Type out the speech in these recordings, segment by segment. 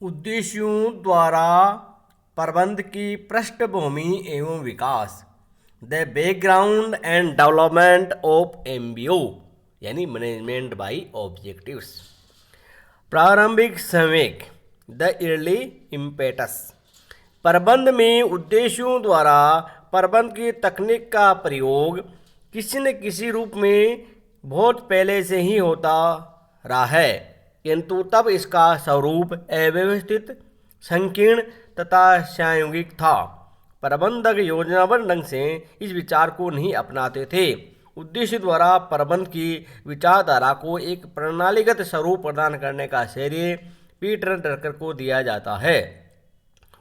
उद्देश्यों द्वारा प्रबंध की पृष्ठभूमि एवं विकास, the background and development of MBO यानी मैनेजमेंट बाय ऑब्जेक्टिव्स। प्रारंभिक संवेग, द अर्ली इम्पेटस। प्रबंध में उद्देश्यों द्वारा प्रबंध की तकनीक का प्रयोग किसी न किसी रूप में बहुत पहले से ही होता रहा है, किंतु तब इसका स्वरूप अव्यवस्थित, संकीर्ण तथा संयोगिक था। प्रबंधक योजनाबद्ध ढंग से इस विचार को नहीं अपनाते थे। उद्देश्य द्वारा प्रबंध की विचारधारा को एक प्रणालीगत स्वरूप प्रदान करने का श्रेय पीटर ड्रकर को दिया जाता है।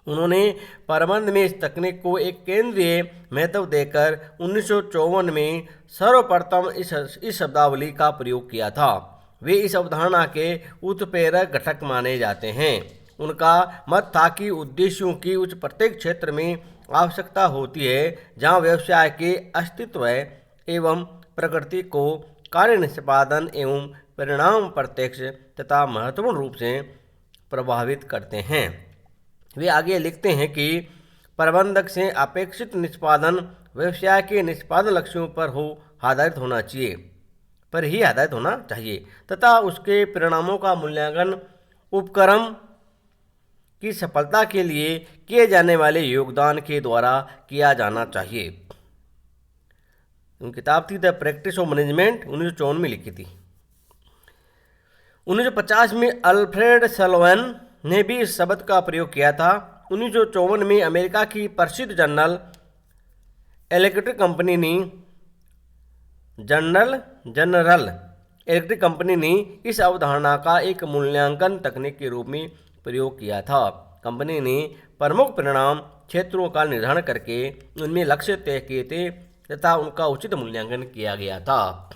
उन्होंने प्रबंध में इस तकनीक को एक केंद्रीय महत्व देकर 1954 में सर्वप्रथम इस शब्दावली का प्रयोग किया था। वे इस अवधारणा के उत्प्रेरक घटक माने जाते हैं। उनका मत था कि उद्देश्यों की उस प्रत्येक क्षेत्र में आवश्यकता होती है जहां व्यवसाय के अस्तित्व एवं प्रकृति को कार्य निष्पादन एवं परिणाम प्रत्यक्ष तथा महत्वपूर्ण रूप से प्रभावित करते हैं। वे आगे लिखते हैं कि प्रबंधक से अपेक्षित निष्पादन व्यवसाय के निष्पादन लक्ष्यों पर आधारित होना चाहिए तथा उसके परिणामों का मूल्यांकन उपक्रम की सफलता के लिए किए जाने वाले योगदान के द्वारा किया जाना चाहिए। किताब थी द प्रैक्टिस ऑफ मैनेजमेंट, 1954 में लिखी थी। 1950 में अल्फ्रेड सलोवन ने भी इस शब्द का प्रयोग किया था। 1954 में अमेरिका की प्रसिद्ध जनरल इलेक्ट्रिक कंपनी ने इस अवधारणा का एक मूल्यांकन तकनीक के रूप में प्रयोग किया था। कंपनी ने प्रमुख परिणाम क्षेत्रों का निर्धारण करके उनमें लक्ष्य तय किए थे तथा उनका उचित मूल्यांकन किया गया था।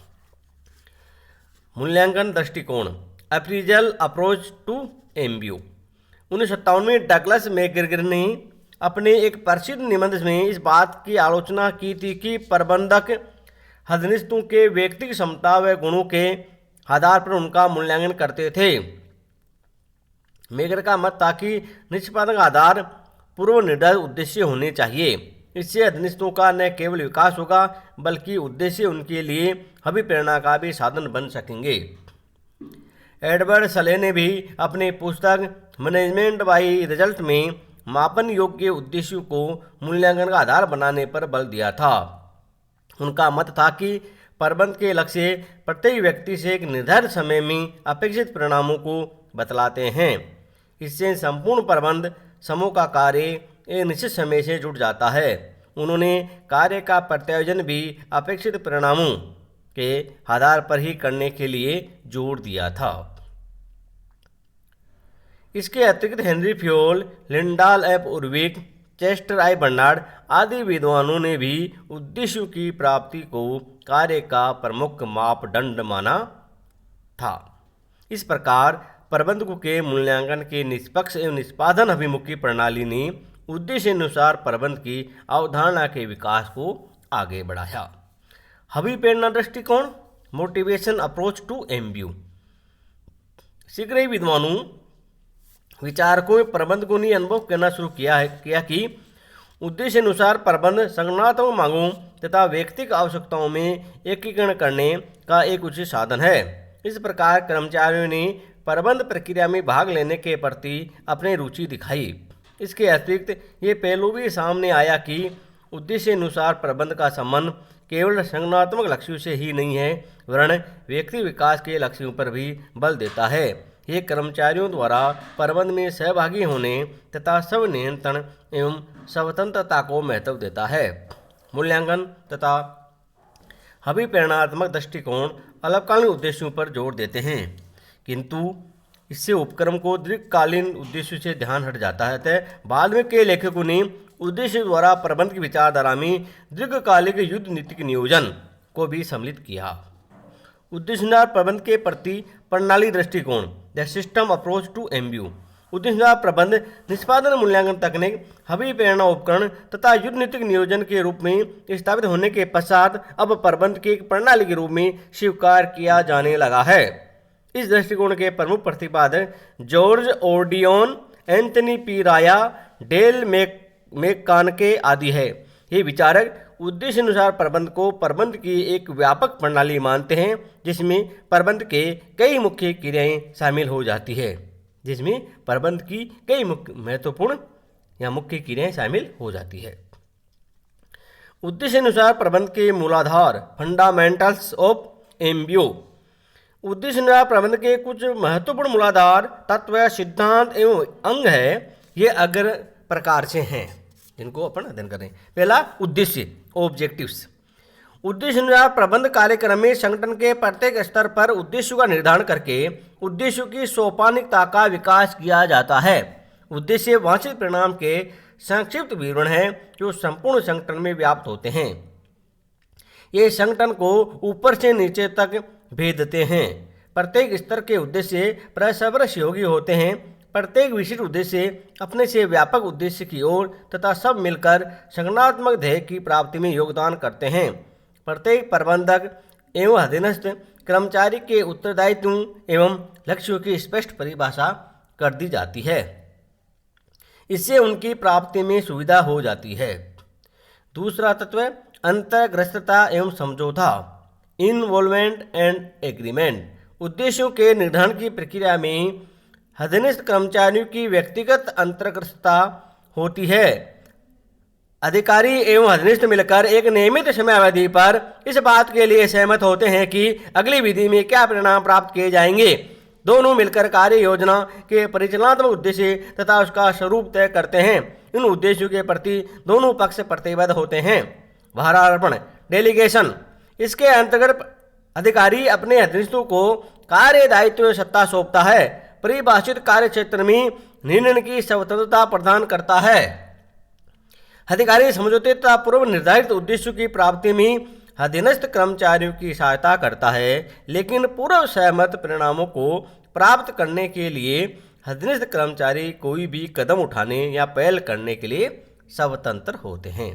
मूल्यांकन दृष्टिकोण, अप्रीजल अप्रोच टू एमबीओ। 1957 में डगलस मैकग्रेगर ने अपने एक प्रसिद्ध निबंध में इस बात की आलोचना की थी कि प्रबंधक हदनिस्तों के व्यक्तिगत क्षमता व गुणों के आधार पर उनका मूल्यांकन करते थे। मैकग्रेगर का मत था कि निष्पादन का आधार पूर्व निर्धारित उद्देश्य होने चाहिए। इससे अधीनस्थों का न केवल विकास होगा बल्कि उद्देश्य उनके लिए अभिप्रेरणा का भी साधन बन सकेंगे। एडवर्ड सले ने भी अपनी पुस्तक मैनेजमेंट बाय रिजल्ट में मापन योग्य उद्देश्यों को मूल्यांकन का आधार बनाने पर बल दिया था। उनका मत था कि प्रबंध के लक्ष्य प्रत्येक व्यक्ति से एक निर्धारित समय में अपेक्षित परिणामों को बतलाते हैं। इससे संपूर्ण प्रबंध समूह का कार्य एक निश्चित समय से जुड़ जाता है। उन्होंने कार्य का प्रत्यायोजन भी अपेक्षित परिणामों के आधार पर ही करने के लिए जोर दिया था। इसके अतिरिक्त Henry Fayol, Lyndall F Urwick, Chester I Barnard आदि विद्वानों ने भी उद्देश्यों की प्राप्ति को कार्य का प्रमुख मापदंड माना था। इस प्रकार प्रबंधकों के मूल्यांकन के निष्पक्ष एवं निष्पादन अभिमुखी प्रणाली ने उद्देश्य अनुसार प्रबंध की अवधारणा के विकास को आगे बढ़ाया। अभिप्रेरणा दृष्टिकोण, मोटिवेशन अप्रोच टू एमबीओ। शीघ्र ही विद्वानों विचारकों में प्रबंधकों ने अनुभव करना शुरू किया कि उद्देश्य अनुसार प्रबंध संगठनात्मक मांगों तथा व्यक्तिगत आवश्यकताओं में एकीकरण करने का एक उचित साधन है। इस प्रकार कर्मचारियों ने प्रबंध प्रक्रिया में भाग लेने के प्रति अपनी रुचि दिखाई। इसके अतिरिक्त ये पहलू भी सामने आया कि उद्देश्य अनुसार प्रबंध का संबंध केवल संगठनात्मक लक्ष्यों से ही नहीं है वरन व्यक्ति विकास के लक्ष्यों पर भी बल देता है। ये कर्मचारियों द्वारा प्रबंध में सहभागी होने तथा स्व नियंत्रण एवं स्वतंत्रता को महत्व देता है। मूल्यांकन तथा अभिप्रेरणात्मक दृष्टिकोण अल्पकालीन उद्देश्यों पर जोर देते हैं, किंतु इससे उपक्रम को दीर्घकालीन उद्देश्यों से ध्यान हट जाता है। अतः बाद में कई लेखकों ने उद्देश्य द्वारा प्रबंध की विचारधारा में दीर्घकालिक युद्ध नीतिक नियोजन को भी सम्मिलित किया। उद्देश्य प्रबंध के प्रति प्रणाली दृष्टिकोण, the system approach to MBO. उद्देश्य प्रबंध निष्पादन मूल्यांकन तकनीक अभिप्रेरणा उपकरण तथा युद्ध नीतिक नियोजन के रूप में स्थापित होने के पश्चात अब प्रबंध की एक प्रणाली के रूप में स्वीकार किया जाने लगा है। इस दृष्टिकोण के प्रमुख प्रतिपादक जॉर्ज ओडियन एंथनी पी राया, डेल मैककानके आदि है। ये विचारक उद्देश्य अनुसार प्रबंध को प्रबंध की एक व्यापक प्रणाली मानते हैं जिसमें प्रबंध के कई मुख्य क्रियाएं शामिल हो जाती है, जिसमें प्रबंध की कई महत्वपूर्ण या मुख्य क्रियाएं शामिल हो जाती है। उद्देश्य अनुसार प्रबंध के मूलाधार, फंडामेंटल्स ऑफ एमबीओ। उद्देश्य अनुसार प्रबंध के कुछ महत्वपूर्ण मूलाधार तत्व, सिद्धांत एवं अंग है। ये अगर प्रकार से हैं जिनको अपन अध्ययन करें। पहला, उद्देश्य, ऑब्जेक्टिव्स। उद्देश्य अनुसार प्रबंध कार्यक्रम में संगठन के प्रत्येक स्तर पर उद्देश्यों का निर्धारण करके उद्देश्यों की सोपानिकता का विकास किया जाता है। उद्देश्य वांछित परिणाम के संक्षिप्त विवरण हैं जो संपूर्ण संगठन में व्याप्त होते हैं। ये संगठन को ऊपर से नीचे तक भेदते हैं। प्रत्येक स्तर के उद्देश्य परस्पर सहयोगी होते हैं। प्रत्येक विशिष्ट उद्देश्य अपने से व्यापक उद्देश्य की ओर तथा सब मिलकर संगठनात्मक ध्येय की प्राप्ति में योगदान करते हैं। प्रत्येक प्रबंधक एवं अधीनस्थ कर्मचारी के उत्तरदायित्व एवं लक्ष्यों की स्पष्ट परिभाषा कर दी जाती है। इससे उनकी प्राप्ति में सुविधा हो जाती है। दूसरा तत्व, अंतर्ग्रस्तता एवं समझौता, इन्वॉल्वमेंट एंड एग्रीमेंट। उद्देश्यों के निर्धारण की प्रक्रिया में अधीनस्थ कर्मचारियों की व्यक्तिगत अंतर्ग्रस्तता होती है। अधिकारी एवं अधीनस्थ मिलकर एक नियमित समय अवधि पर इस बात के लिए सहमत होते हैं कि अगली विधि में क्या परिणाम प्राप्त किए जाएंगे। दोनों मिलकर कार्य योजना के परिचालनात्मक उद्देश्य तथा उसका स्वरूप तय करते हैं। इन उद्देश्यों के प्रति दोनों पक्ष प्रतिबद्ध होते हैं। भारारोपण, डेलीगेशन। इसके अंतर्गत अधिकारी अपने अधीनस्थों को कार्य दायित्व सत्ता सौंपता है, परिभाषित कार्य क्षेत्र में निर्णय की स्वतंत्रता प्रदान करता है। अधिकारी समझौते तथा पूर्व निर्धारित उद्देश्यों की प्राप्ति में अधीनस्थ कर्मचारियों की सहायता करता है, लेकिन पूर्व सहमत परिणामों को प्राप्त करने के लिए अधीनस्थ कर्मचारी कोई भी कदम उठाने या पहल करने के लिए स्वतंत्र होते हैं।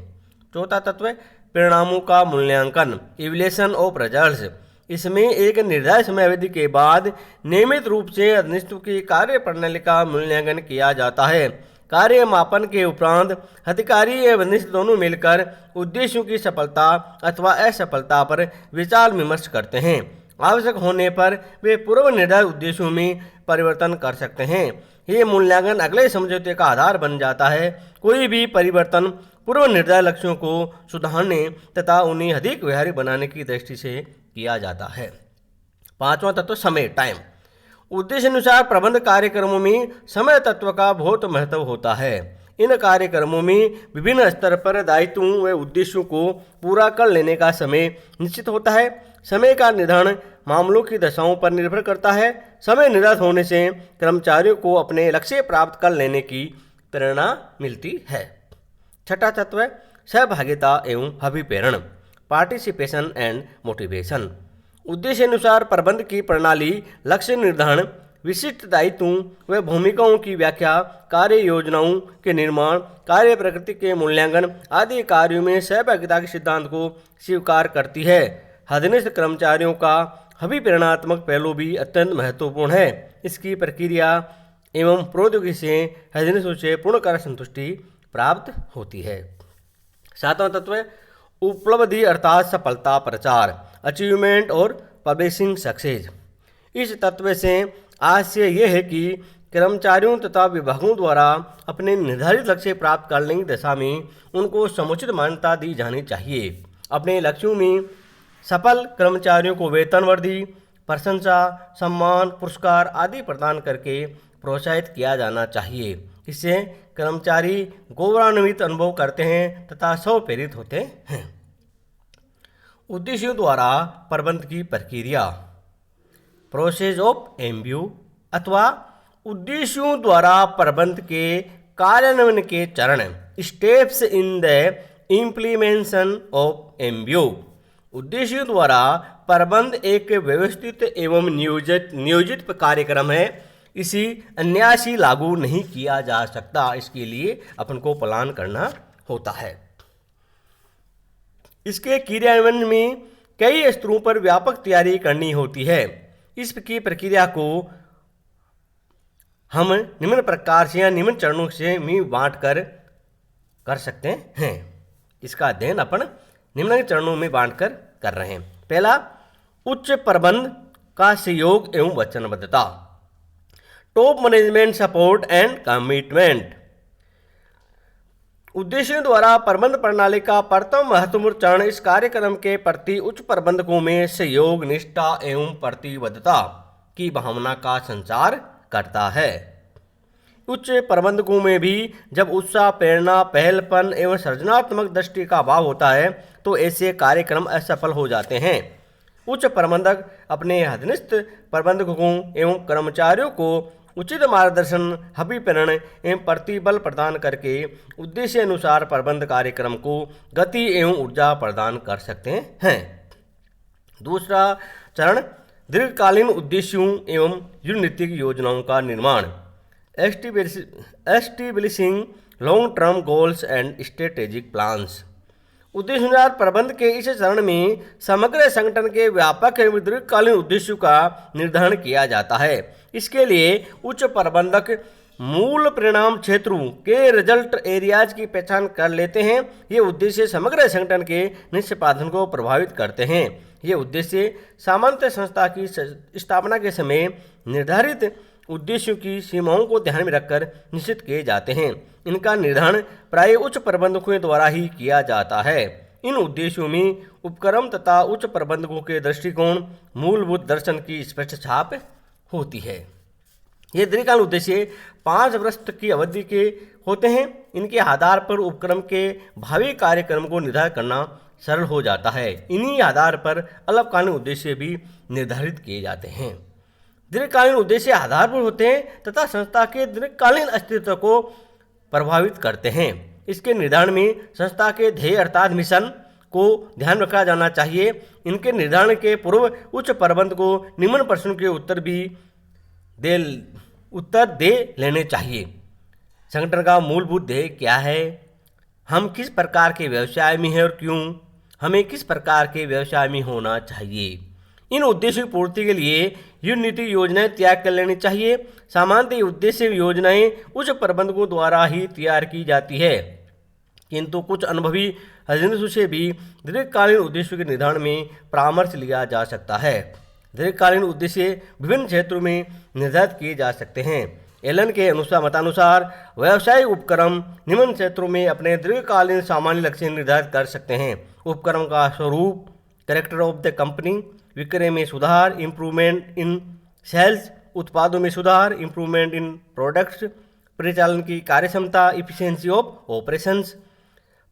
चौथा तत्व, परिणामों का मूल्यांकन, इवैल्यूएशन ऑफ रिजल्ट्स। इसमें एक निर्धारित समय अवधि के बाद नियमित रूप से अधीनस्थों की कार्य प्रणाली का मूल्यांकन किया जाता है। कार्य मापन के उपरांत अधिकारी एवं अधीनस्थ दोनों मिलकर उद्देश्यों की सफलता अथवा असफलता पर विचार विमर्श करते हैं। आवश्यक होने पर वे पूर्व निर्धारित उद्देश्यों में परिवर्तन कर सकते हैं। ये मूल्यांकन अगले समझौते का आधार बन जाता है। कोई भी परिवर्तन पूर्व निर्धारित लक्ष्यों को सुधारने तथा उन्हें अधिक व्यवहारिक बनाने की दृष्टि से किया जाता है। पांचवां तत्व, समय, टाइम। उद्देश्य अनुसार प्रबंध कार्यक्रमों में समय तत्व का बहुत महत्व होता है। इन कार्यक्रमों में विभिन्न स्तर पर दायित्वों व उद्देश्यों को पूरा कर लेने का समय निश्चित होता है। समय का निर्धारण मामलों की दशाओं पर निर्भर करता है। समय निर्धारित होने से कर्मचारियों को अपने लक्ष्य प्राप्त कर लेने की प्रेरणा मिलती है। छठा तत्व, सहभागिता एवं अभिप्रेरण, पार्टिसिपेशन एंड मोटिवेशन। उद्देश्य अनुसार प्रबंध की प्रणाली लक्ष्य निर्धारण, विशिष्ट दायित्वों व भूमिकाओं की व्याख्या, कार्य योजनाओं के निर्माण, कार्य प्रकृति के मूल्यांकन आदि कार्यों में सहभागिता के सिद्धांत को स्वीकार करती है। अधीनस्थ कर्मचारियों का अभिप्रेरणात्मक पहलू भी अत्यंत महत्वपूर्ण है। इसकी प्रक्रिया एवं प्रौद्योगिकी से अधीनस्थों से पूर्ण कार्य संतुष्टि प्राप्त होती है। सातवां तत्व, उपलब्धि अर्थात सफलता प्रचार, अचीवमेंट और पब्लिशिंग सक्सेस। इस तत्व से आशय यह है कि कर्मचारियों तथा विभागों द्वारा अपने निर्धारित लक्ष्य प्राप्त करने की दिशा में उनको समुचित मान्यता दी जानी चाहिए। अपने लक्ष्यों में सफल कर्मचारियों को वेतन वृद्धि, प्रशंसा, सम्मान, पुरस्कार आदि प्रदान करके प्रोत्साहित किया जाना चाहिए। इससे कर्मचारी गौरवान्वित अनुभव करते हैं तथा स्वप्रेरित होते हैं। उद्देश्यों द्वारा प्रबंध की प्रक्रिया, प्रोसेस ऑफ एमबीओ अथवा उद्देश्यों द्वारा प्रबंध के कार्यान्वयन के चरण, steps in the implementation of MBO. उद्देश्यों द्वारा प्रबंध एक व्यवस्थित एवं नियोजित कार्यक्रम है। इसी अन्यासी लागू नहीं किया जा सकता। इसके लिए अपन को प्लान करना होता है। इसके क्रियान्वयन में कई स्तरों पर व्यापक तैयारी करनी होती है। इसकी प्रक्रिया को हम निम्न प्रकार से या निम्न चरणों से में बांट कर सकते हैं। इसका अध्ययन अपन निम्नलिखित चरणों में बांटकर कर रहे हैं। पहला, उच्च प्रबंध का सहयोग एवं वचनबद्धता, top management support and commitment. उद्देश्यों द्वारा प्रबंध प्रणाली का प्रथम महत्वपूर्ण चरण इस कार्यक्रम के प्रति उच्च प्रबंधकों में सहयोग, निष्ठा एवं प्रतिबद्धता की भावना का संचार करता है। उच्च प्रबंधकों में भी जब उत्साह, प्रेरणा, पहलपन एवं सृजनात्मक दृष्टि का अभाव होता है तो ऐसे कार्यक्रम असफल हो जाते हैं। उच्च प्रबंधक अपने अधीनस्थ प्रबंधकों एवं कर्मचारियों को उचित मार्गदर्शन, अभिप्रेरण एवं प्रतिबल प्रदान करके उद्देश्य अनुसार प्रबंध कार्यक्रम को गति एवं ऊर्जा प्रदान कर सकते हैं। दूसरा चरण, दीर्घकालीन उद्देश्यों एवं रणनीतिक योजनाओं का निर्माण, establishing long term goals and strategic plans. उद्देश्यानुसार प्रबंध के इस चरण में समग्र संगठन के व्यापक एवं दीर्घकालीन उद्देश्यों का निर्धारण किया जाता है। इसके लिए उच्च प्रबंधक मूल परिणाम क्षेत्रों के रिजल्ट एरियाज की पहचान कर लेते हैं। ये उद्देश्य समग्र संगठन के निष्पादन को प्रभावित करते हैं। ये उद्देश्य सामान्यतः संस्था की स्थापना के समय निर्धारित उद्देश्यों की सीमाओं को ध्यान में रखकर निश्चित किए जाते हैं। इनका निर्धारण प्रायः उच्च प्रबंधकों द्वारा ही किया जाता है। इन उद्देश्यों में उपक्रम तथा उच्च प्रबंधकों के दृष्टिकोण, मूलभूत दर्शन की स्पष्ट छाप होती है। ये दीर्घकालीन उद्देश्य 5 वर्ष की अवधि के होते हैं। इनके आधार पर उपक्रम के भावी कार्यक्रम को निर्धारित करना सरल हो जाता है। इन्हीं आधार पर अल्पकालीन उद्देश्य भी निर्धारित किए जाते हैं। दीर्घकालीन उद्देश्य आधारभूत होते हैं तथा संस्था के दीर्घकालीन अस्तित्व को प्रभावित करते हैं। इसके निर्धारण में संस्था के ध्येय अर्थात मिशन को ध्यान रखा जाना चाहिए। इनके निर्धारण के पूर्व उच्च प्रबंध को निम्न प्रश्नों के उत्तर दे लेने चाहिए। संगठन का मूलभूत ध्येय क्या है? हम किस प्रकार के व्यवसाय में हैं और क्यों? हमें किस प्रकार के व्यवसाय में होना चाहिए? इन उद्देश्यों की पूर्ति के लिए रणनीतिक योजनाएं तैयार कर लेनी चाहिए। सामान्यतः उद्देश्य योजनाएं उच्च प्रबंधकों द्वारा ही तैयार की जाती है, किंतु कुछ अनुभवी अध्ययनों से भी दीर्घकालीन उद्देश्यों के निर्धारण में परामर्श लिया जा सकता है। दीर्घकालीन उद्देश्य विभिन्न क्षेत्रों में निर्धारित किए जा सकते हैं। एलन के मतानुसार व्यावसायिक उपक्रम निम्न क्षेत्रों में अपने दीर्घकालीन सामान्य लक्ष्य निर्धारित कर सकते हैं। उपक्रम का स्वरूप, कैरेक्टर ऑफ द कंपनी, विक्रय में सुधार, इम्प्रूवमेंट इन सेल्स, उत्पादों में सुधार, इम्प्रूवमेंट इन प्रोडक्ट्स, परिचालन की कार्यक्षमता, इफिशिएंसी ऑफ ऑपरेशंस,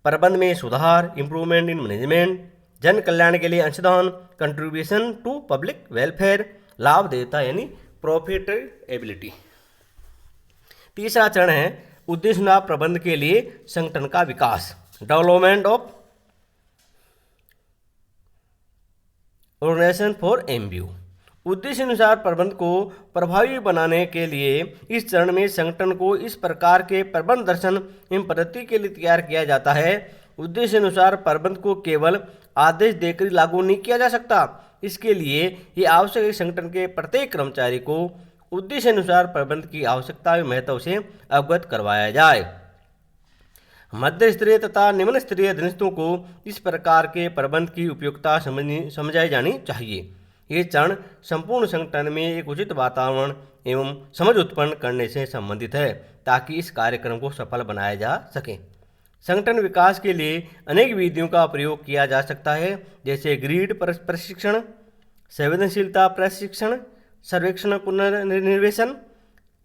प्रबंध में सुधार, इम्प्रूवमेंट इन मैनेजमेंट, जन कल्याण के लिए अंशदान, कंट्रीब्यूशन टू पब्लिक वेलफेयर, लाभ देयता यानी प्रॉफिटेबिलिटी। तीसरा चरण है उद्देश्य प्रबंध के लिए संगठन का विकास, development of organisation for MBO. उद्देश्य अनुसार प्रबंध को प्रभावी बनाने के लिए इस चरण में संगठन को इस प्रकार के प्रबंध दर्शन एवं पद्धति के लिए तैयार किया जाता है। उद्देश्य अनुसार प्रबंध को केवल आदेश देकर लागू नहीं किया जा सकता। इसके लिए ये आवश्यक है कि संगठन के प्रत्येक कर्मचारी को उद्देश्य अनुसार प्रबंध की आवश्यकता एवं महत्व से अवगत करवाया जाए। मध्य स्तरीय तथा निम्न स्तरीय अधीनस्थों को इस प्रकार के प्रबंध की उपयुक्तता समझाई जानी चाहिए। ये चरण संपूर्ण संगठन में एक उचित वातावरण एवं समझ उत्पन्न करने से संबंधित है ताकि इस कार्यक्रम को सफल बनाया जा सके। संगठन विकास के लिए अनेक विधियों का प्रयोग किया जा सकता है, जैसे ग्रीड प्रशिक्षण, संवेदनशीलता प्रशिक्षण, सर्वेक्षण पुनर्निर्वेशन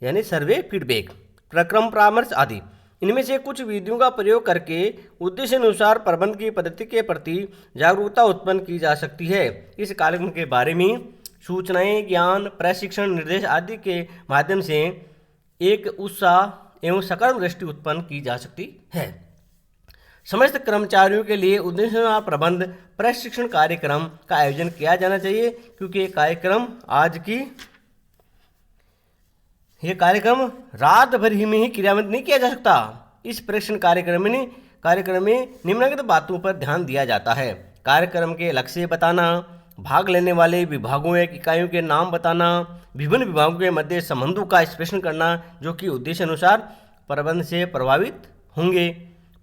यानी सर्वे फीडबैक, प्रक्रम परामर्श आदि। इनमें से कुछ विधियों का प्रयोग करके उद्देश्य अनुसार प्रबंध की पद्धति के प्रति जागरूकता उत्पन्न की जा सकती है। इस कार्यक्रम के बारे में सूचनाएं, ज्ञान, प्रशिक्षण, निर्देश आदि के माध्यम से एक उत्साह एवं सकारात्मक दृष्टि उत्पन्न की जा सकती है। समस्त कर्मचारियों के लिए उद्देश्य प्रबंध प्रशिक्षण कार्यक्रम का आयोजन किया जाना चाहिए, क्योंकि ये कार्यक्रम रात भर ही में ही क्रियान्वित नहीं किया जा सकता। इस प्रशिक्षण कार्यक्रम में निम्नलिखित बातों पर ध्यान दिया जाता है। कार्यक्रम के लक्ष्य बताना, भाग लेने वाले विभागों या इकाइयों के नाम बताना, विभिन्न विभागों के मध्य संबंधों का स्पष्ट करना जो कि उद्देश्य अनुसार प्रबंध से प्रभावित होंगे,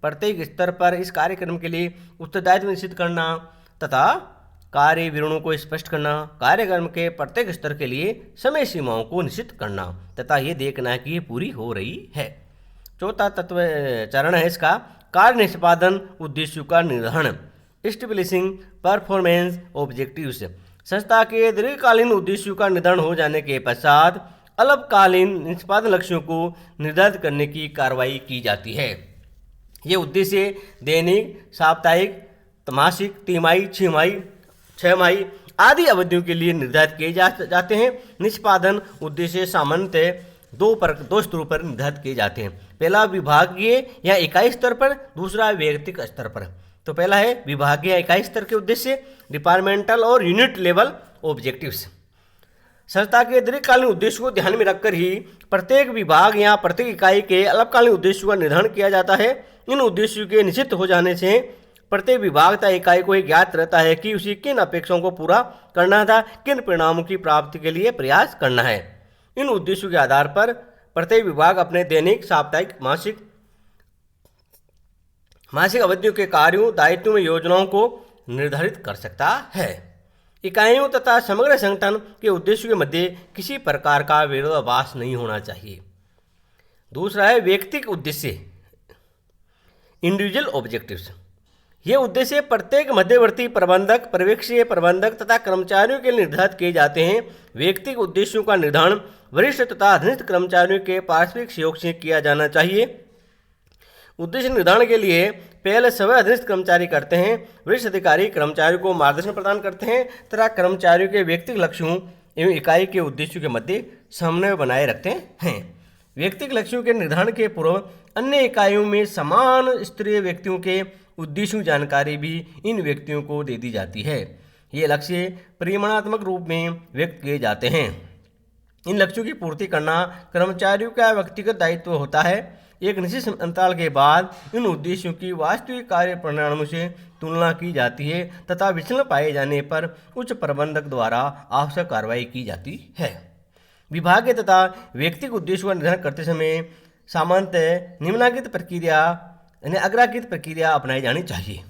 प्रत्येक स्तर पर इस कार्यक्रम के लिए उत्तरदायित्व निश्चित करना तथा कार्य विवरणों को स्पष्ट करना, कार्यक्रम के प्रत्येक स्तर के लिए समय सीमाओं को निश्चित करना तथा ये देखना कि ये पूरी हो रही है। चौथा तत्व चरण है इसका कार्य निष्पादन उद्देश्यों का निर्धारण, एस्टेब्लिशिंग परफॉर्मेंस ऑब्जेक्टिव्स। संस्था के दीर्घकालीन उद्देश्यों का निर्धारण हो जाने के पश्चात अल्पकालीन निष्पादन लक्ष्यों को निर्धारित करने की कार्रवाई की जाती है। ये उद्देश्य दैनिक, साप्ताहिक, मासिक, तिमाही, छमाही आदि अवधियों के लिए निर्धारित किए जाते हैं। निष्पादन उद्देश्य सामान्यतः दो स्तरों पर निर्धारित किए जाते हैं। पहला विभागीय या इकाई स्तर पर, दूसरा व्यक्तिगत स्तर पर। तो पहला है विभागीय या इकाई स्तर के उद्देश्य, डिपार्टमेंटल और यूनिट लेवल ऑब्जेक्टिव्स। संस्था के दीर्घकालीन उद्देश्य को ध्यान में रखकर ही प्रत्येक विभाग या प्रत्येक इकाई के अल्पकालीन उद्देश्यों का निर्धारण किया जाता है। इन उद्देश्यों के निश्चित हो जाने से प्रत्येक विभाग तथा इकाई को ज्ञात रहता है कि उसे किन अपेक्षाओं को पूरा करना था, किन परिणामों की प्राप्ति के लिए प्रयास करना है। इन उद्देश्यों के आधार पर प्रत्येक विभाग अपने दैनिक, साप्ताहिक, मासिक अवधियों के कार्यों, दायित्वों में योजनाओं को निर्धारित कर सकता है। इकाइयों तथा समग्र संगठन के उद्देश्यों के मध्य किसी प्रकार का विरोधाभास नहीं होना चाहिए। दूसरा है व्यक्तिगत उद्देश्य, इंडिविजुअल ऑब्जेक्टिव्स। ये उद्देश्य प्रत्येक मध्यवर्ती प्रबंधक, पर्यवेक्षीय प्रबंधक तथा कर्मचारियों के लिए निर्धारित किए जाते हैं। व्यक्तिगत उद्देश्यों का निर्धारण वरिष्ठ तथा अधीनस्थ कर्मचारियों के पारस्परिक सहयोग से किया जाना चाहिए। उद्देश्य निर्धारण के लिए पहले सभी अधीनस्थ कर्मचारी करते हैं। वरिष्ठ अधिकारी कर्मचारियों को मार्गदर्शन प्रदान करते हैं तथा कर्मचारियों के व्यक्तिगत लक्ष्यों एवं इकाई के उद्देश्यों के मध्य समन्वय बनाए रखते हैं। व्यक्तिगत लक्ष्यों के निर्धारण के पूर्व अन्य इकाइयों में समान स्तरीय व्यक्तियों के उद्देश्यों की जानकारी भी इन व्यक्तियों को दे दी जाती है। ये लक्ष्य परिमाणात्मक रूप में व्यक्त किए जाते हैं। इन लक्ष्यों की पूर्ति करना कर्मचारियों का व्यक्तिगत दायित्व होता है। एक निश्चित अंतराल के बाद इन उद्देश्यों की वास्तविक कार्य परिणामों से तुलना की जाती है तथा विचलन पाए जाने पर उच्च प्रबंधक द्वारा आवश्यक कार्रवाई की जाती है। विभागीय तथा व्यक्तिगत उद्देश्यों का निर्धारण करते समय सामान्यतः निम्नलिखित प्रक्रिया यानी अग्राकृत प्रक्रिया अपनाई जानी चाहिए।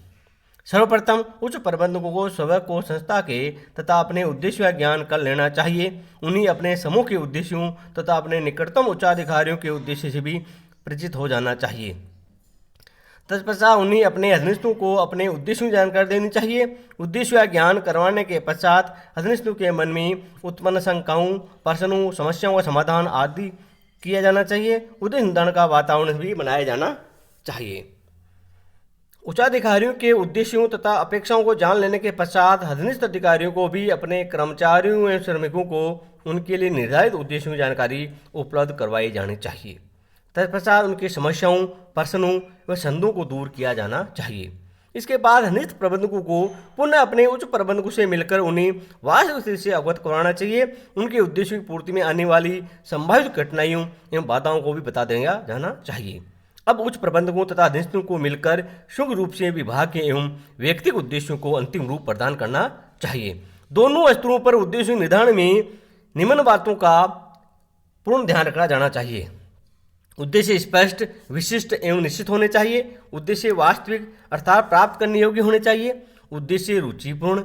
सर्वप्रथम उच्च प्रबंधकों को स्वयं को संस्था के तथा अपने उद्देश्यों का ज्ञान कर लेना चाहिए। उन्हें अपने समूह के उद्देश्यों तथा अपने निकटतम उच्चाधिकारियों के उद्देश्य से भी परिचित हो जाना चाहिए। तत्पश्चात उन्हें अपने अधीनस्थों को अपने उद्देश्यों की जानकारी देनी चाहिए। उद्देश्यों का ज्ञान करवाने के पश्चात अधीनस्थों के मन में उत्पन्न शंकाओं, प्रश्नों, समस्याओं का समाधान आदि किया जाना चाहिए। उद्देश्य निर्धारण का वातावरण भी बनाया जाना चाहिए। उच्चाधिकारियों के उद्देश्यों तथा अपेक्षाओं को जान लेने के पश्चात अधीनस्थ अधिकारियों को भी अपने कर्मचारियों एवं श्रमिकों को उनके लिए निर्धारित उद्देश्यों की जानकारी उपलब्ध करवाई जानी चाहिए। तत्पश्चात उनकी समस्याओं, प्रश्नों व संदेहों को दूर किया जाना चाहिए। इसके बाद अधीनस्थ प्रबंधकों को पुनः अपने उच्च प्रबंधकों से मिलकर उन्हें वास्तविक स्थिति से अवगत कराना चाहिए। उनके उद्देश्यों की पूर्ति में आने वाली संभावित कठिनाइयों एवं बाधाओं को भी बता दिया जाना चाहिए। अब उच्च प्रबंधकों तथा अधीनस्थों को मिलकर सुगम रूप से विभाग के एवं व्यक्तिगत उद्देश्यों को अंतिम रूप प्रदान करना चाहिए। दोनों स्तरों पर उद्देश्य निर्धारण में निम्न बातों का पूर्ण ध्यान रखा जाना चाहिए। उद्देश्य स्पष्ट, विशिष्ट एवं निश्चित होने चाहिए। उद्देश्य वास्तविक अर्थात प्राप्त करने योग्य होने चाहिए। उद्देश्य रुचिपूर्ण,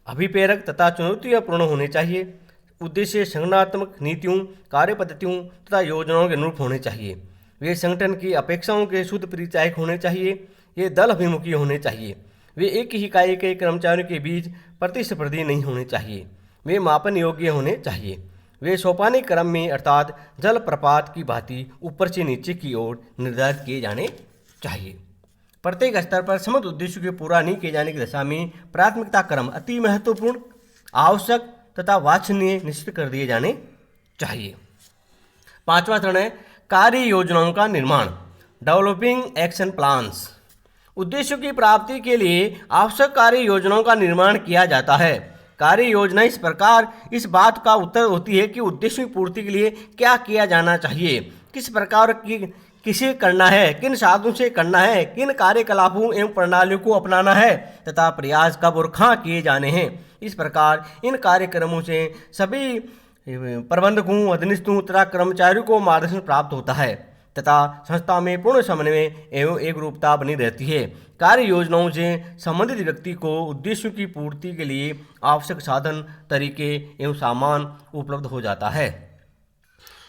अभिप्रेरक तथा चुनौतीपूर्ण होने चाहिए। उद्देश्य संगठनात्मक नीतियों, कार्य पद्धतियों तथा योजनाओं के अनुरूप होने चाहिए। वे संगठन की अपेक्षाओं के शुद्ध परिचायक होने चाहिए। ये दल अभिमुखी होने चाहिए। वे एक ही इकाई के कर्मचारियों के बीच प्रतिस्पर्धी नहीं होने चाहिए। वे मापन योग्य होने चाहिए। वे सोपानी क्रम में अर्थात जल प्रपात की भांति ऊपर से नीचे की ओर निर्धारित किए जाने चाहिए। प्रत्येक स्तर पर समग्र उद्देश्यों के पूरा नहीं किए जाने की दशा में प्राथमिकता क्रम अति महत्वपूर्ण, आवश्यक तथा वांछनीय निश्चित कर दिए जाने चाहिए। पांचवा चरण है कार्य योजनाओं का निर्माण, डेवलपिंग एक्शन प्लान्स। उद्देश्यों की प्राप्ति के लिए आवश्यक कार्य योजनाओं का निर्माण किया जाता है। कार्य योजना इस प्रकार इस बात का उत्तर होती है कि उद्देश्यों की पूर्ति के लिए क्या किया जाना चाहिए, किस प्रकार किसे करना है, किन साधनों से करना है, किन कार्यकलापों एवं प्रणालियों को अपनाना है तथा प्रयास कब और कहाँ किए जाने हैं। इस प्रकार इन कार्यक्रमों से सभी प्रबंधकों, अधीनस्थों तथा कर्मचारियों को मार्गदर्शन प्राप्त होता है तथा संस्था में पूर्ण समन्वय एवं एक रूपता बनी रहती है। कार्य योजनाओं से संबंधित व्यक्ति को उद्देश्यों की पूर्ति के लिए आवश्यक साधन, तरीके एवं सामान उपलब्ध हो जाता है।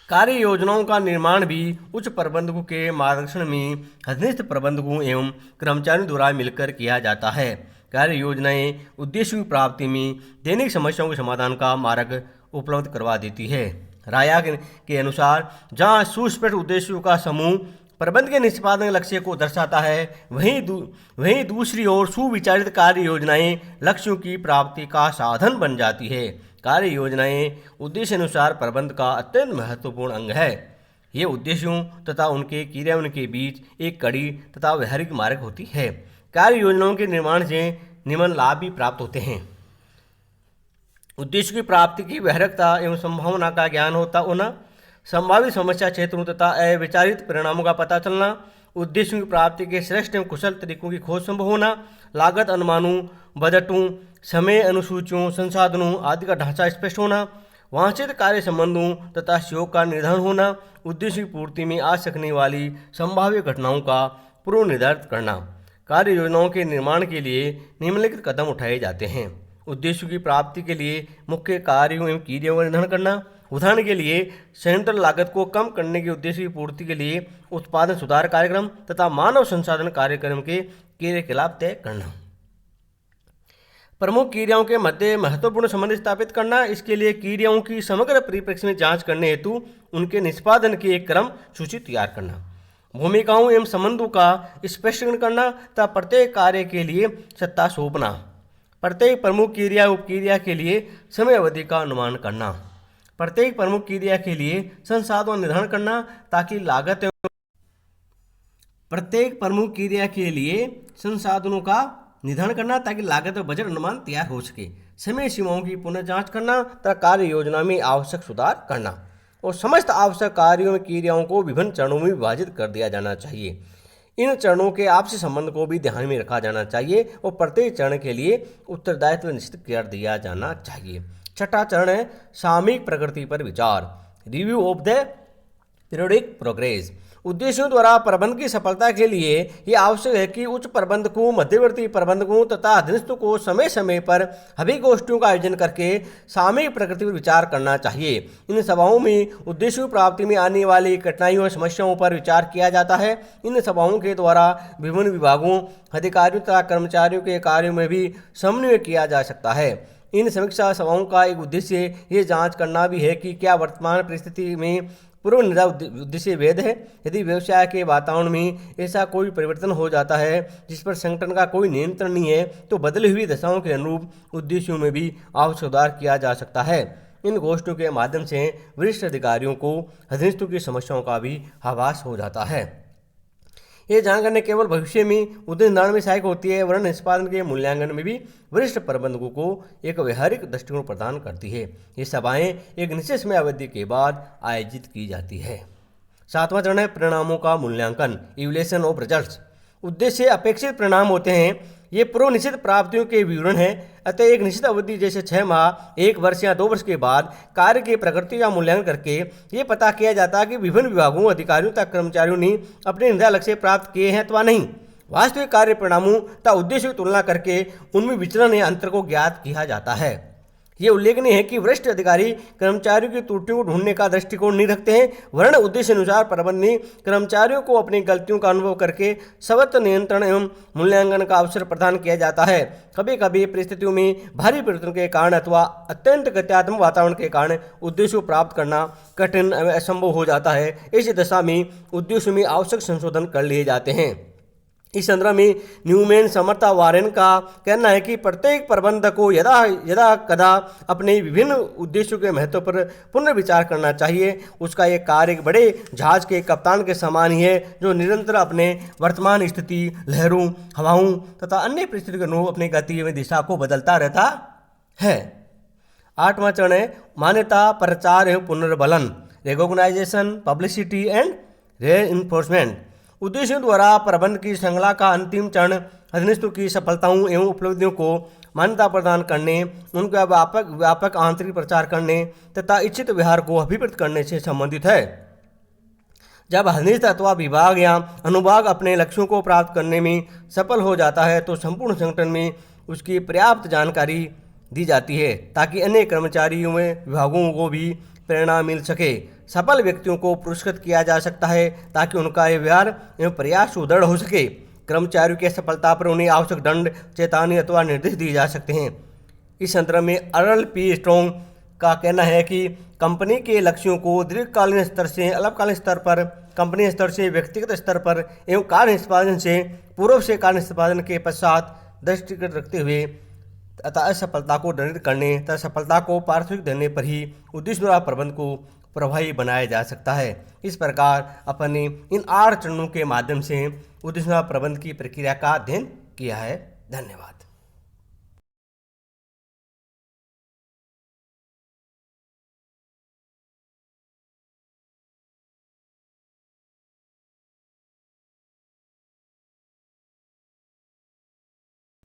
कार्य योजनाओं का निर्माण भी उच्च प्रबंधकों के मार्गदर्शन में अधीनस्थ प्रबंधकों एवं कर्मचारियों द्वारा मिलकर किया जाता है। कार्य योजनाएं उद्देश्यों की प्राप्ति में दैनिक समस्याओं के समाधान का मार्ग उपलब्ध करवा देती है। राया के अनुसार जहां सुस्पष्ट उद्देश्यों का समूह प्रबंध के निष्पादन लक्ष्य को दर्शाता है, वहीं दूसरी ओर सुविचारित कार्य योजनाएं लक्ष्यों की प्राप्ति का साधन बन जाती है। कार्य योजनाएं उद्देश्य अनुसार प्रबंध का अत्यंत महत्वपूर्ण अंग है। ये उद्देश्यों तथा उनके क्रियान्वयन के बीच एक कड़ी तथा व्यावहारिक मार्ग होती है। कार्य योजनाओं के निर्माण से निम्न लाभ भी प्राप्त होते हैं। उद्देश्य की प्राप्ति की व्यावहारिकता एवं संभावना का ज्ञान होना, संभावित समस्या क्षेत्रों तथा अविचारित परिणामों का पता चलना, उद्देश्यों की प्राप्ति के श्रेष्ठ एवं कुशल तरीकों की खोज संभव होना, लागत अनुमानों, बजटों, समय अनुसूचियों, संसाधनों आदि का ढांचा स्पष्ट होना, वांछित कार्य संबंधों तथा सहयोग का निर्धारण होना, उद्देश्य की पूर्ति में आ सकने वाली संभाव्य घटनाओं का पूर्व निर्धारित करना। कार्य योजनाओं के निर्माण के लिए निम्नलिखित कदम उठाए जाते हैं। उद्देश्यों की प्राप्ति के लिए मुख्य कार्यों एवं क्रियाओं का निर्धारण करना। उदाहरण के लिए संयंत्र लागत को कम करने के उद्देश्य की पूर्ति के लिए उत्पादन सुधार कार्यक्रम तथा मानव संसाधन कार्यक्रम के क्रियाकलाप तय करना। प्रमुख क्रियाओं के मध्य महत्वपूर्ण संबंध स्थापित करना। इसके लिए क्रियाओं की समग्र परिप्रेक्ष्य में जांच करने हेतु उनके निष्पादन की एक क्रम सूची तैयार करना। भूमिकाओं एवं संबंधों का स्पष्टीकरण करना तथा प्रत्येक कार्य के लिए सत्ता सौंपना। प्रत्येक प्रमुख क्रिया उपक्रिया के लिए समय अवधि का अनुमान करना। प्रत्येक प्रमुख क्रिया के लिए संसाधन निर्धारण करना ताकि लागत प्रत्येक प्रमुख क्रिया के लिए संसाधनों का निर्धारण करना ताकि लागत और बजट अनुमान तैयार हो सके। समय सीमाओं की पुनः जांच करना तथा कार्य योजना में आवश्यक सुधार करना और समस्त आवश्यक कार्यों में क्रियाओं को विभिन्न चरणों में विभाजित कर दिया जाना चाहिए। इन चरणों के आपसी संबंध को भी ध्यान में रखा जाना चाहिए और प्रत्येक चरण के लिए उत्तरदायित्व निश्चित कर दिया जाना चाहिए। छठा चरण है सामयिक प्रगति पर विचार, review of the periodic progress. उद्देश्यों द्वारा प्रबंध की सफलता के लिए यह आवश्यक है कि उच्च प्रबंधकों, मध्यवर्ती प्रबंधकों तथा अधीनस्थों को समय समय पर अभिगोष्ठियों का आयोजन करके सामयिक प्रगति पर विचार करना चाहिए। इन सभाओं में उद्देश्यों प्राप्ति में आने वाली कठिनाइयों और समस्याओं पर विचार किया जाता है। इन सभाओं के द्वारा विभिन्न विभागों, अधिकारियों तथा कर्मचारियों के कार्यों में भी समन्वय किया जा सकता है। इन समीक्षा सभाओं का एक उद्देश्य ये जांच करना भी है कि क्या वर्तमान परिस्थिति में पूर्व निर्धारित उद्देश्य वैध है। यदि व्यवसाय के वातावरण में ऐसा कोई परिवर्तन हो जाता है जिस पर संगठन का कोई नियंत्रण नहीं है तो बदली हुई दशाओं के अनुरूप उद्देश्यों में भी आवश्यक सुधार किया जा सकता है। इन गोष्ठियों के माध्यम से वरिष्ठ अधिकारियों को अधीनस्थों की समस्याओं का भी आभास हो जाता है। ये जानकारी न केवल भविष्य में उद्देश्य निर्धारण में सहायक होती है वरन निष्पादन के मूल्यांकन में भी वरिष्ठ प्रबंधकों को एक व्यवहारिक दृष्टिकोण प्रदान करती है। ये सभाएं एक निश्चित समय अवधि के बाद आयोजित की जाती है। सातवां चरण है परिणामों का मूल्यांकन, इवैल्यूएशन ऑफ रिजल्ट्स। उद्देश्य अपेक्षित परिणाम होते हैं। ये पूर्व निश्चित प्राप्तियों के विवरण हैं। अतः एक निश्चित अवधि जैसे 6 माह, 1 वर्ष या 2 वर्ष के बाद कार्य की प्रगति का मूल्यांकन करके ये पता किया जाता है कि विभिन्न विभागों, अधिकारियों तथा कर्मचारियों ने अपने निर्धारित लक्ष्य प्राप्त किए हैं अथवा नहीं। वास्तविक कार्य परिणामों तथा उद्देश्यों की तुलना करके उनमें विचलन या अंतर को ज्ञात किया जाता है। ये उल्लेखनीय है कि वरिष्ठ अधिकारी कर्मचारियों की त्रुटियों को ढूंढने का दृष्टिकोण नहीं रखते हैं वरन उद्देश्य अनुसार प्रबंध ने कर्मचारियों को अपनी गलतियों का अनुभव करके सवत नियंत्रण एवं मूल्यांकन का अवसर प्रदान किया जाता है। कभी कभी परिस्थितियों में भारी परिवर्तन के कारण अथवा अत्यंत गत्यात्मक वातावरण के कारण उद्देश्यों प्राप्त करना कठिन एवं असंभव हो जाता है। इस दशा में उद्देश्यों में आवश्यक संशोधन कर लिए जाते हैं। इस संदर्भ में न्यूमैन, समर्था, वारेन का कहना है कि प्रत्येक प्रबंधक को यदा कदा अपने विभिन्न उद्देश्यों के महत्व पर पुनर्विचार करना चाहिए। उसका एक कार्य एक बड़े जहाज के कप्तान के समान ही है जो निरंतर अपने वर्तमान स्थिति, लहरों, हवाओं तथा अन्य परिस्थितियों के अनुरूप अपनी गति एवं दिशा को बदलता रहता है। 8वां चरण है मान्यता, प्रचार एवं पुनर्बलन, रिकॉग्नाइजेशन, पब्लिसिटी एंड रेइंफोर्समेंट। उद्देश्यों द्वारा प्रबंध की श्रृंखला का अंतिम चरण अधिनियम की सफलताओं एवं उपलब्धियों को मान्यता प्रदान करने, उनका व्यापक आंतरिक प्रचार करने तथा इच्छित व्यवहार को अभिवृद्ध करने से संबंधित है। जब अधिनियम अथवा विभाग या अनुभाग अपने लक्ष्यों को प्राप्त करने में सफल हो जाता है तो संपूर्ण संगठन में उसकी पर्याप्त जानकारी दी जाती है ताकि अन्य कर्मचारियों में विभागों को भी प्रेरणा मिल सके। सफल व्यक्तियों को पुरस्कृत किया जा सकता है ताकि उनका व्यवहार एवं प्रयास सुदृढ़ हो सके। कर्मचारियों की सफलता पर उन्हें आवश्यक दंड, चेतावनी अथवा निर्देश दिए जा सकते हैं। इस संदर्भ में अर्ल पी स्ट्रोंग का कहना है कि कंपनी के लक्ष्यों को दीर्घकालीन स्तर से अल्पकालीन स्तर पर, कंपनी स्तर से व्यक्तिगत स्तर पर एवं कार्य निष्पादन से पूर्व से कार्य निष्पादन के पश्चात दृष्टिगत रखते हुए तथा असफलता को दंडित करने तथा सफलता को प्राथमिकता देने पर ही उद्देश्य प्रबंध को प्रभावी बनाया जा सकता है। इस प्रकार अपने इन 8 चरणों के माध्यम से उद्देश्य प्रबंध की प्रक्रिया का अध्ययन किया है। धन्यवाद।